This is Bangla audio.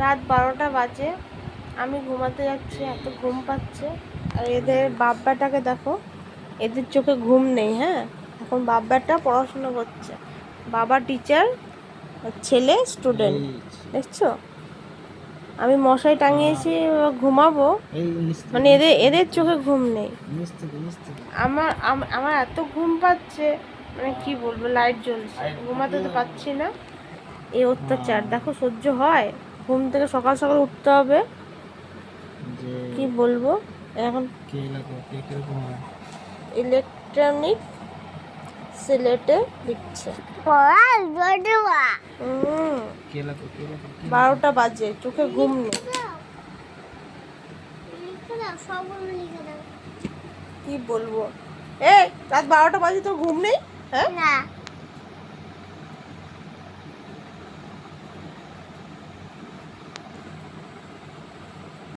রাত 12টা বাজে, আমি ঘুমাতে যাচ্ছি, এত ঘুম পাচ্ছে। আর এদের বাব্বাটাকে দেখো, এদের চোখে ঘুম নেই। হ্যাঁ, এখন বাব্বাটা পড়াশোনা করছে, বাবা টিচার, ছেলে স্টুডেন্ট। দেখছো, আমি মশাই টাঙিয়েছি, ঘুমাবো, মানে এদের এদের চোখে ঘুম নেই। আমার আমার এত ঘুম পাচ্ছে, মানে কি বলবো, লাইট জ্বলছে, ঘুমাতে তো পাচ্ছি না। এই অত্যাচার দেখো, সহ্য হয়? ঘুম থেকে সকাল সকাল উঠতে হবে, কি বলবো। এখন ইলেকট্রনিক সিলেটে দিচ্ছে। 12টা বাজে, চোখে ঘুম নেই। কি বলবো, এই রাত 12টা বাজে তোর ঘুম নেই? হ্যাঁ,